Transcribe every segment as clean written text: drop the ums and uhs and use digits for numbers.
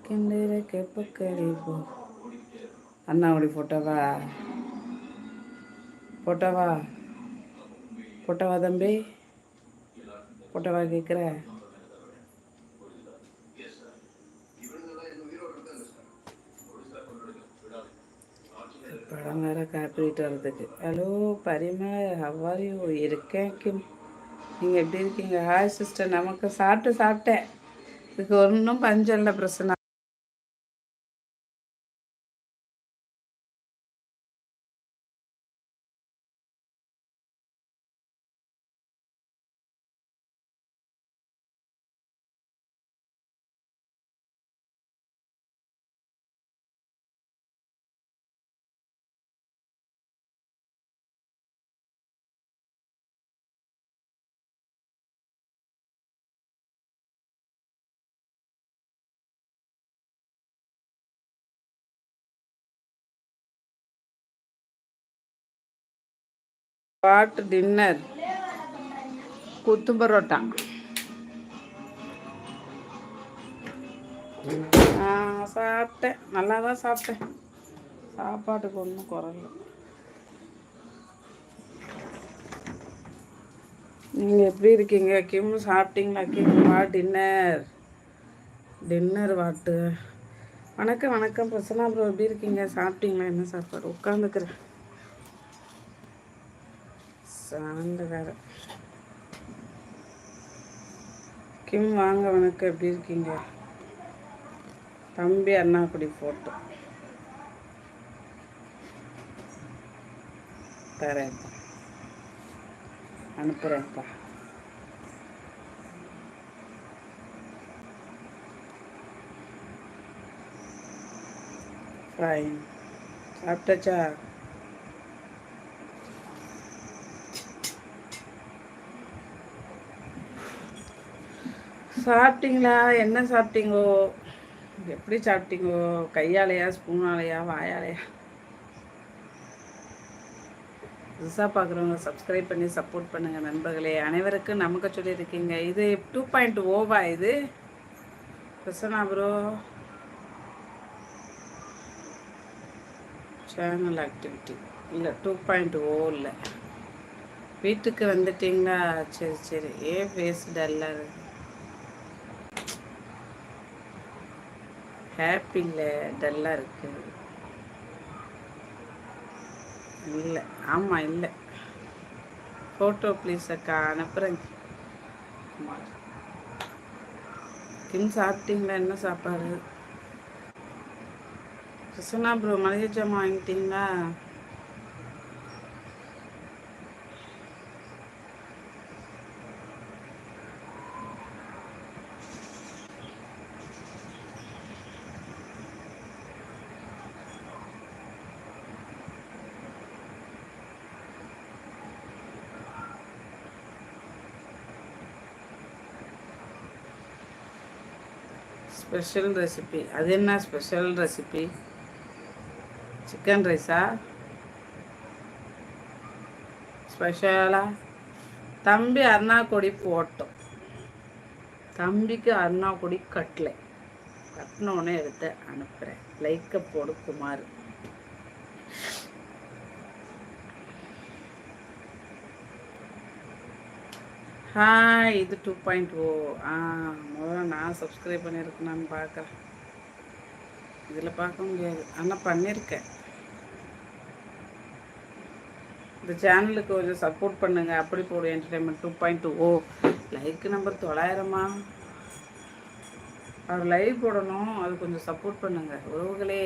கிண்டரை கேப்பக்கடி போ. அண்ணாவுடைய ஃபோட்டோவா ஃபோட்டோவா ஃபோட்டோவா தம்பி ஃபோட்டோவா கேட்குற? படம் வேறு காப்பிட்டு வர்றதுக்கு. Hello Parima, how you? இருக்கேன் கிம். நீங்கள் எப்படி இருக்கீங்க? Hi sister. நமக்கு சாப்பிட்டேன். இதுக்கு ஒன்றும் பஞ்சம் இல்லை பிரச்சனை. What dinner? குத்து பரோட்டா. சாப்பிட்டேன், நல்லா தான் சாப்பிட்டேன். சாப்பாட்டுக்கு ஒன்றும் குறையில. நீங்கள் எப்படி இருக்கீங்க கிம்? சாப்பிட்டீங்களா கிம்? வா டின்னர் வாட்டு. வணக்கம் பிரசன்னா ப்ரோ, எப்படி இருக்கீங்க? சாப்பிட்டீங்களா? என்ன சாப்பாடு? உட்காந்துக்கிறேன். சாந்த வேற. கிம் வாங்க, வணக்கம், எப்படி இருக்கீங்க? தம்பி அண்ணாக்குடி ஃபோட்டோ தரேன்ப்பா, அனுப்புகிறேன்ப்பா. ஃபைன். சாப்பிட்டாச்சா? சாப்பிட்டீங்களா? என்ன சாப்பிட்டீங்கோ? எப்படி சாப்பிட்டீங்கோ? கையாலையா, ஸ்பூனாலையா, வாயாலையா? புதுசாக பார்க்குறவங்க சப்ஸ்கிரைப் பண்ணி சப்போர்ட் பண்ணுங்கள் நண்பர்களே. அனைவருக்கும் நமக்கு சொல்லியிருக்கீங்க. இது 2.0வா? இது பிரசன்னா ப்ரோ சேனல் ஆக்டிவிட்டி இல்லை, 2.0 இல்லை. வீட்டுக்கு வந்துட்டிங்களா? சரி. ஏன் ஃபேஸ் டல்லாக இருக்கு? ஹாப்பி இல்லை, டல்லாக இருக்கு. இல்லை, ஆமாம், இல்லை. ஃபோட்டோ ப்ளீஸ் அக்கா, அனுப்புகிறேங்க. கிம் சாப்பிட்டீங்களா? என்ன சாப்பாடு? கிருஷ்ணா ப்ரோ மளிகை ஜாமான் வாங்கிட்டீங்களா? Special recipe. அது என்ன ஸ்பெஷல் ரெசிபி? சிக்கன் ரைஸா ஸ்பெஷலா? தம்பி அருணாக்கொடி போட்டோம். தம்பிக்கு அருணாக்கொடி கட்டினோடனே எடுத்து அனுப்புகிறேன். லைக்கை போடு குமார். ஹாய். இது 2.0. முதல்ல நான் சப்ஸ்கிரைப் பண்ணியிருக்கேனான்னு பார்க்குறேன். இதில் பார்க்க முடியாது, ஆனால் பண்ணியிருக்கேன். இந்த சேனலுக்கு கொஞ்சம் சப்போர்ட் பண்ணுங்கள். அப்படி போடு என்டர்டைன்மெண்ட் 2.0. லைக் நம்பர் 900மா? அவர் லைவ் போடணும், அது கொஞ்சம் சப்போர்ட் பண்ணுங்கள் உறவுகளே.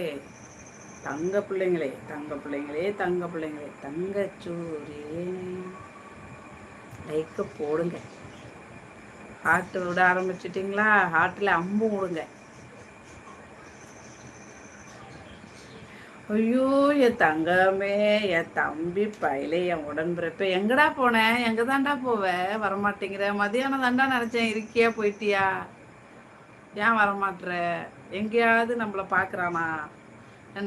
தங்க பிள்ளைங்களே, தங்கச்சூரியே, லைக்கை போடுங்க. ஹார்ட்டு விட ஆரம்பிச்சிட்டிங்களா? ஹார்ட்டில் அம்பு விடுங்க. ஐயோ என் தங்கமே, என் தம்பி பயிலே, என் உடன்பிறப்பு. எங்கடா போனேன்? எங்கே தாண்டா போவேன்? வரமாட்டேங்கிற. மதியானம் தாண்டா நினச்சேன், இருக்கியா போயிட்டியா? ஏன் வரமாட்டுற? எங்கேயாவது நம்மளை பார்க்குறானா?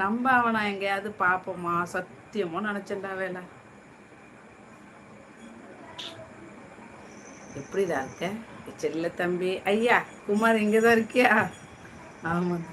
நம்ப அவனா எங்கேயாவது பார்ப்போமா? சத்தியமோ நினச்சேன்டா வேலை. எப்படிடா இருக்க செல்ல தம்பி? ஐயா குமார் இங்கே தான் இருக்கியா? ஆமாம்.